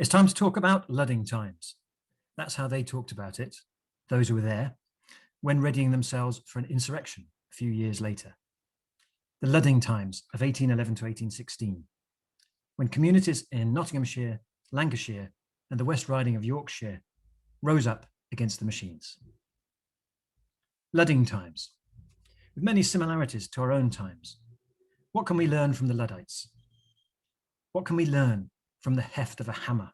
It's time to talk about Ludding times. That's how they talked about it, those who were there, when readying themselves for an insurrection a few years later. The Ludding times of 1811 to 1816, when communities in Nottinghamshire, Lancashire, and the West Riding of Yorkshire rose up against the machines. Ludding times, with many similarities to our own times. What can we learn from the Luddites? What can we learn from the heft of a hammer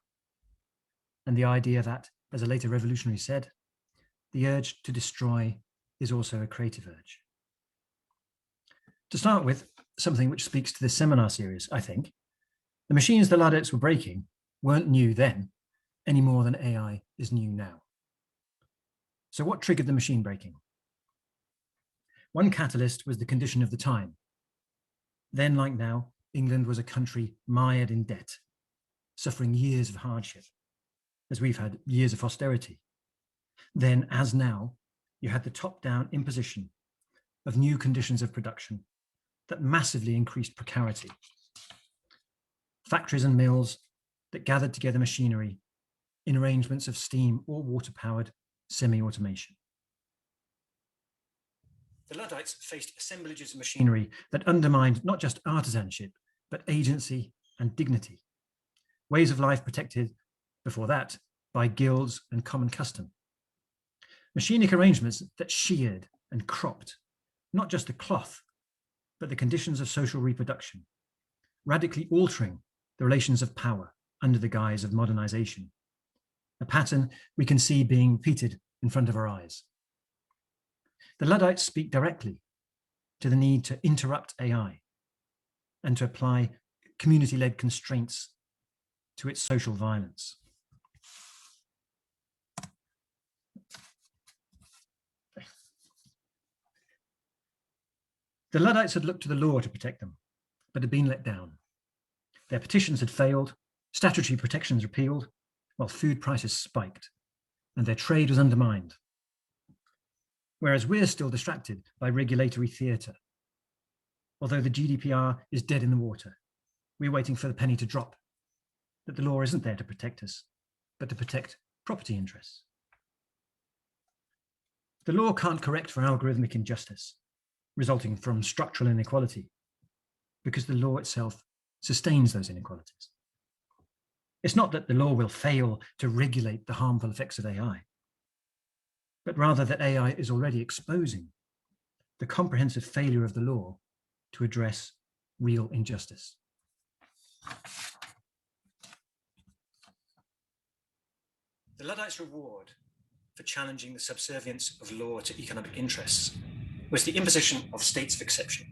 and the idea that, as a later revolutionary said, the urge to destroy is also a creative urge? To start with, something which speaks to this seminar series, I think, the machines the Luddites were breaking weren't new then, any more than AI is new now. So what triggered the machine breaking? One catalyst was the condition of the time. Then, like now, England was a country mired in debt, suffering years of hardship, as we've had years of austerity. Then, as now, you had the top-down imposition of new conditions of production that massively increased precarity. Factories and mills that gathered together machinery in arrangements of steam or water-powered semi-automation. The Luddites faced assemblages of machinery that undermined not just artisanship, but agency and dignity. Ways of life protected, before that, by guilds and common custom. Machinic arrangements that sheared and cropped, not just the cloth, but the conditions of social reproduction, radically altering the relations of power under the guise of modernization. A pattern we can see being repeated in front of our eyes. The Luddites speak directly to the need to interrupt AI and to apply community-led constraints to its social violence. The Luddites had looked to the law to protect them, but had been let down. Their petitions had failed, statutory protections repealed, while food prices spiked, and their trade was undermined. Whereas we're still distracted by regulatory theatre. Although the GDPR is dead in the water, we're waiting for the penny to drop, that the law isn't there to protect us, but to protect property interests. The law can't correct for algorithmic injustice, resulting from structural inequality, because the law itself sustains those inequalities. It's not that the law will fail to regulate the harmful effects of AI, but rather that AI is already exposing the comprehensive failure of the law to address real injustice. The Luddites' reward for challenging the subservience of law to economic interests was the imposition of states of exception.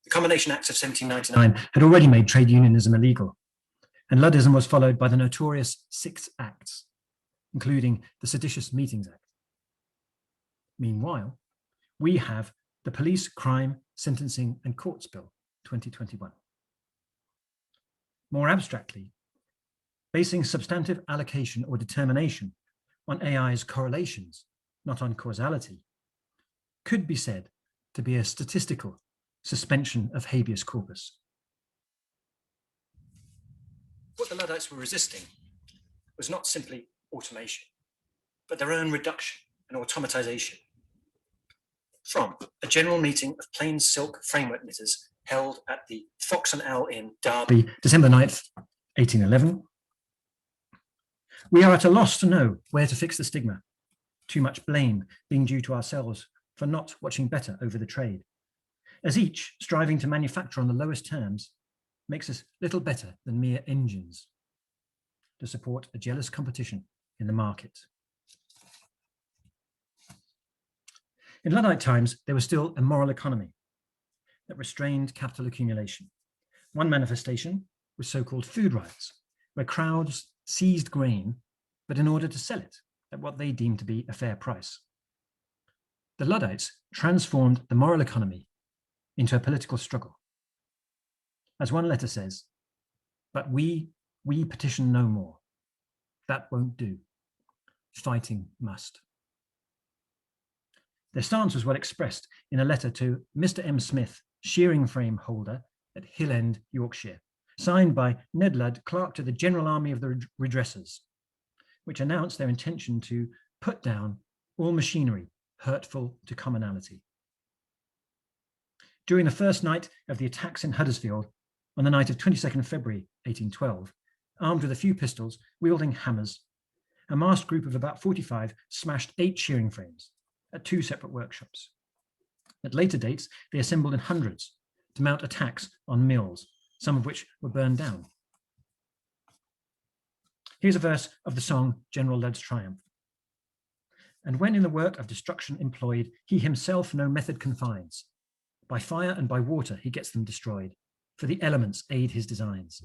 The Combination Acts of 1799 had already made trade unionism illegal, and Luddism was followed by the notorious 6 Acts, including the Seditious Meetings Act. Meanwhile, we have the Police, Crime, Sentencing and Courts Bill 2021. More abstractly, basing substantive allocation or determination on AI's correlations, not on causality, could be said to be a statistical suspension of habeas corpus. What the Luddites were resisting was not simply automation, but their own reduction and automatization. From a general meeting of plain silk framework knitters held at the Fox and Owl Inn, Derby, December 9th, 1811. We are at a loss to know where to fix the stigma, too much blame being due to ourselves for not watching better over the trade, as each striving to manufacture on the lowest terms makes us little better than mere engines to support a jealous competition in the market. In Luddite times, there was still a moral economy that restrained capital accumulation. One manifestation was so-called food riots, where crowds seized grain, but in order to sell it at what they deemed to be a fair price. The Luddites transformed the moral economy into a political struggle. As one letter says, but we petition no more. That won't do. Fighting must. Their stance was well expressed in a letter to Mr. M. Smith, shearing frame holder at Hill End, Yorkshire, signed by Ned Ludd, clerk to the General Army of the Redressers, which announced their intention to put down all machinery hurtful to commonality. During the first night of the attacks in Huddersfield, on the night of 22nd February 1812, armed with a few pistols, wielding hammers, a masked group of about 45 smashed 8 shearing frames at 2 separate workshops. At later dates, they assembled in hundreds to mount attacks on mills, some of which were burned down. Here's a verse of the song General Ludd's Triumph. And when in the work of destruction employed, he himself no method confines. By fire and by water he gets them destroyed, for the elements aid his designs.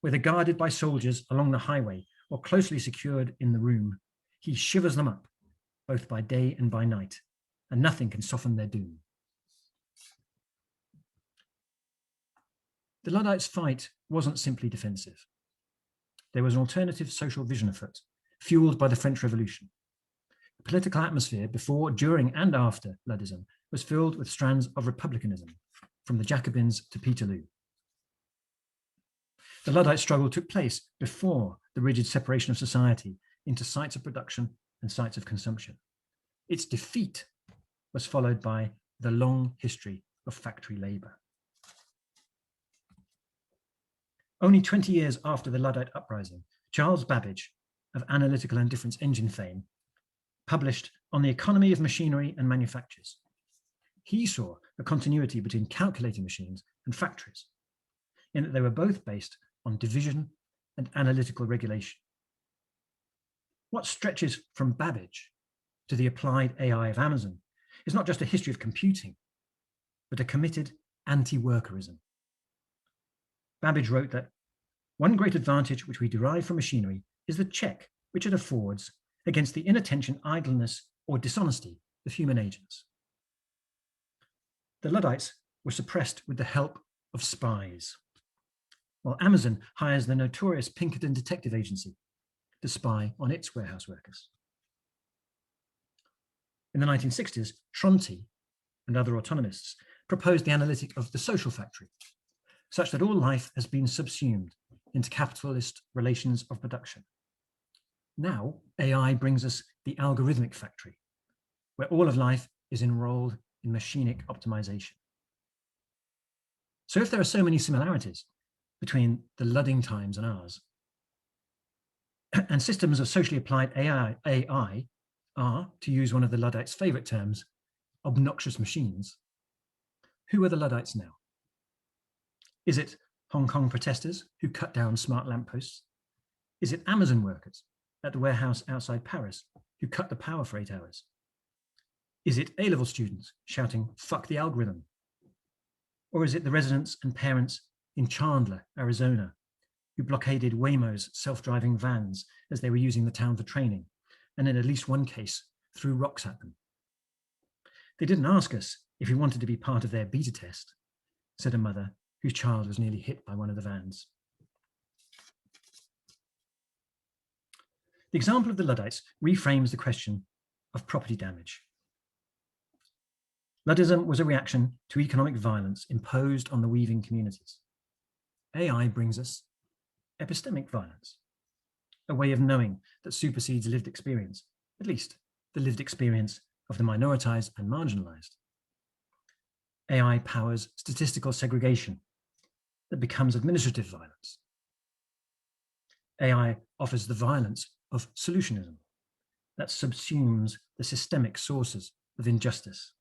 Whether guarded by soldiers along the highway or closely secured in the room, he shivers them up, both by day and by night, and nothing can soften their doom. The Luddites' fight wasn't simply defensive. There was an alternative social vision afoot, fueled by the French Revolution. The political atmosphere before, during, and after Luddism was filled with strands of republicanism, from the Jacobins to Peterloo. The Luddite struggle took place before the rigid separation of society into sites of production and sites of consumption. Its defeat was followed by the long history of factory labour. Only 20 years after the Luddite uprising, Charles Babbage, of Analytical and Difference Engine fame, published On the Economy of Machinery and Manufactures. He saw a continuity between calculating machines and factories, in that they were both based on division and analytical regulation. What stretches from Babbage to the applied AI of Amazon is not just a history of computing, but a committed anti-workerism. Babbage wrote that one great advantage which we derive from machinery is the check which it affords against the inattention, idleness, or dishonesty of human agents. The Luddites were suppressed with the help of spies, while Amazon hires the notorious Pinkerton Detective Agency to spy on its warehouse workers. In the 1960s, Tronte and other autonomists proposed the analytic of the social factory, such that all life has been subsumed into capitalist relations of production. Now, AI brings us the algorithmic factory, where all of life is enrolled in machinic optimization. So if there are so many similarities between the Ludding times and ours, and systems of socially applied AI are, to use one of the Luddites' favorite terms, obnoxious machines, who are the Luddites now? Is it Hong Kong protesters who cut down smart lampposts? Is it Amazon workers at the warehouse outside Paris who cut the power for 8 hours? Is it A-level students shouting, "Fuck the algorithm"? Or is it the residents and parents in Chandler, Arizona, who blockaded Waymo's self-driving vans as they were using the town for training, and in at least one case, threw rocks at them? They didn't ask us if we wanted to be part of their beta test, said a mother whose child was nearly hit by one of the vans. The example of the Luddites reframes the question of property damage. Luddism was a reaction to economic violence imposed on the weaving communities. AI brings us epistemic violence, a way of knowing that supersedes lived experience, at least the lived experience of the minoritized and marginalized. AI powers statistical segregation that becomes administrative violence. AI offers the violence of solutionism that subsumes the systemic sources of injustice,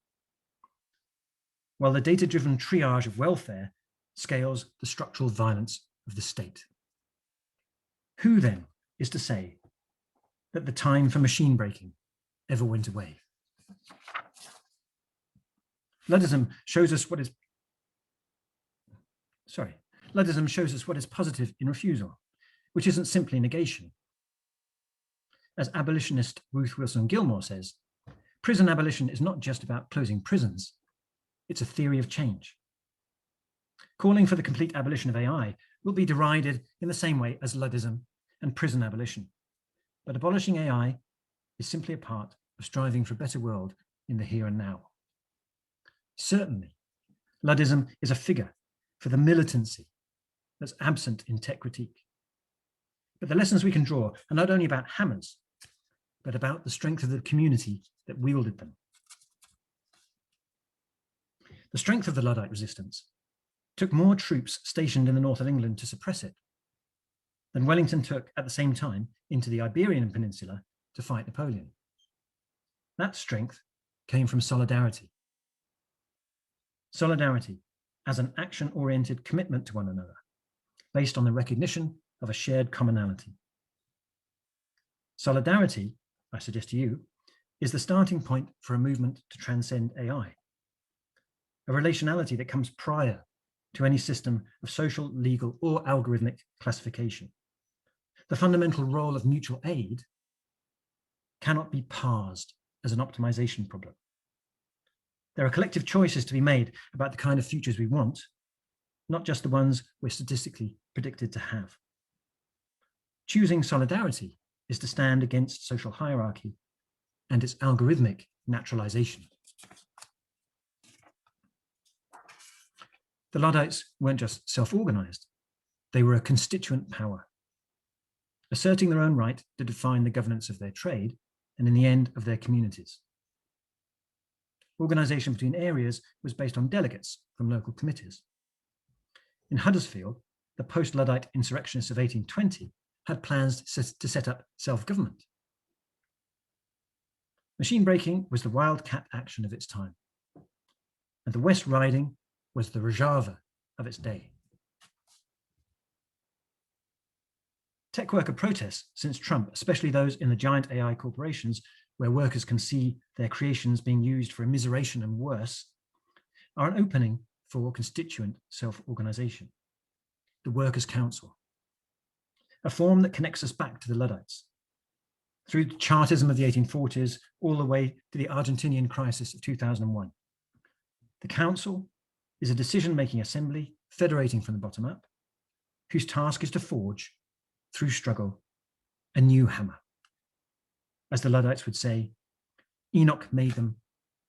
while the data-driven triage of welfare scales the structural violence of the state. Who then is to say that the time for machine breaking ever went away? Luddism shows us what is positive in refusal, which isn't simply negation. As abolitionist Ruth Wilson Gilmore says, prison abolition is not just about closing prisons, it's a theory of change. Calling for the complete abolition of AI will be derided in the same way as Luddism and prison abolition. But abolishing AI is simply a part of striving for a better world in the here and now. Certainly, Luddism is a figure for the militancy that's absent in tech critique. But the lessons we can draw are not only about hammers, but about the strength of the community that wielded them. The strength of the Luddite resistance took more troops stationed in the north of England to suppress it than Wellington took at the same time into the Iberian Peninsula to fight Napoleon. That strength came from solidarity. Solidarity as an action-oriented commitment to one another, based on the recognition of a shared commonality. Solidarity, I suggest to you, is the starting point for a movement to transcend AI, a relationality that comes prior to any system of social, legal, or algorithmic classification. The fundamental role of mutual aid cannot be parsed as an optimization problem. There are collective choices to be made about the kind of futures we want, not just the ones we're statistically predicted to have. Choosing solidarity is to stand against social hierarchy and its algorithmic naturalization. The Luddites weren't just self-organized, they were a constituent power, asserting their own right to define the governance of their trade and in the end of their communities. Organization between areas was based on delegates from local committees. In Huddersfield, the post-Luddite insurrectionists of 1820 had plans to set up self-government. Machine breaking was the wildcat action of its time, and the West Riding was the Rojava of its day. Tech worker protests since Trump, especially those in the giant AI corporations where workers can see their creations being used for immiseration and worse, are an opening for constituent self-organization, the Workers' Council, a form that connects us back to the Luddites, through the Chartism of the 1840s all the way to the Argentinian crisis of 2001. The Council is a decision-making assembly federating from the bottom up, whose task is to forge, through struggle, a new hammer. As the Luddites would say, Enoch made them,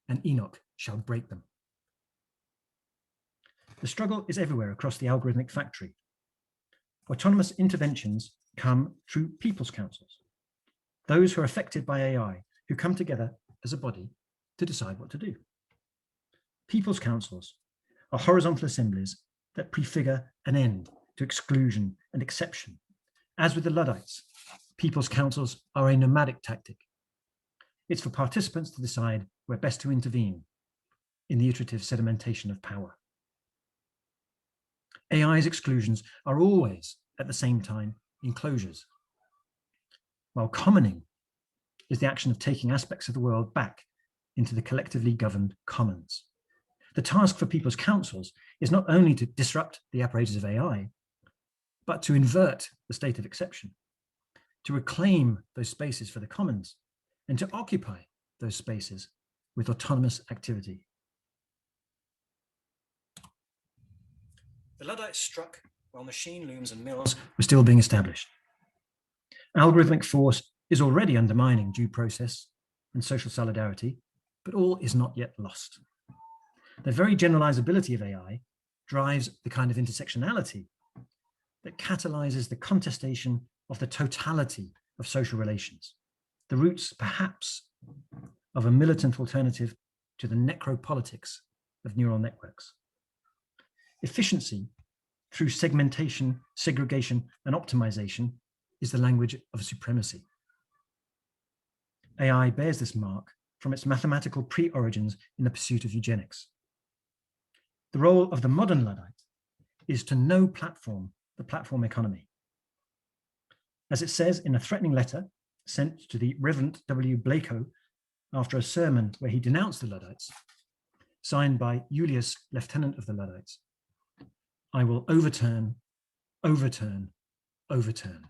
and Enoch shall break them. The struggle is everywhere across the algorithmic factory. Autonomous interventions come through people's councils, those who are affected by AI, who come together as a body to decide what to do. People's councils are horizontal assemblies that prefigure an end to exclusion and exception. As with the Luddites, people's councils are a nomadic tactic. It's for participants to decide where best to intervene in the iterative sedimentation of power. AI's exclusions are always, at the same time, enclosures, while commoning is the action of taking aspects of the world back into the collectively governed commons. The task for people's councils is not only to disrupt the apparatus of AI, but to invert the state of exception, to reclaim those spaces for the commons, and to occupy those spaces with autonomous activity. The Luddites struck while machine looms and mills were still being established. Algorithmic force is already undermining due process and social solidarity, but all is not yet lost. The very generalizability of AI drives the kind of intersectionality that catalyzes the contestation of the totality of social relations, the roots, perhaps, of a militant alternative to the necropolitics of neural networks. Efficiency through segmentation, segregation, and optimization is the language of supremacy. AI bears this mark from its mathematical pre-origins in the pursuit of eugenics. The role of the modern Luddite is to no platform the platform economy. As it says in a threatening letter sent to the Reverend W. Blako after a sermon where he denounced the Luddites, signed by Julius, Lieutenant of the Luddites, I will overturn, overturn, overturn.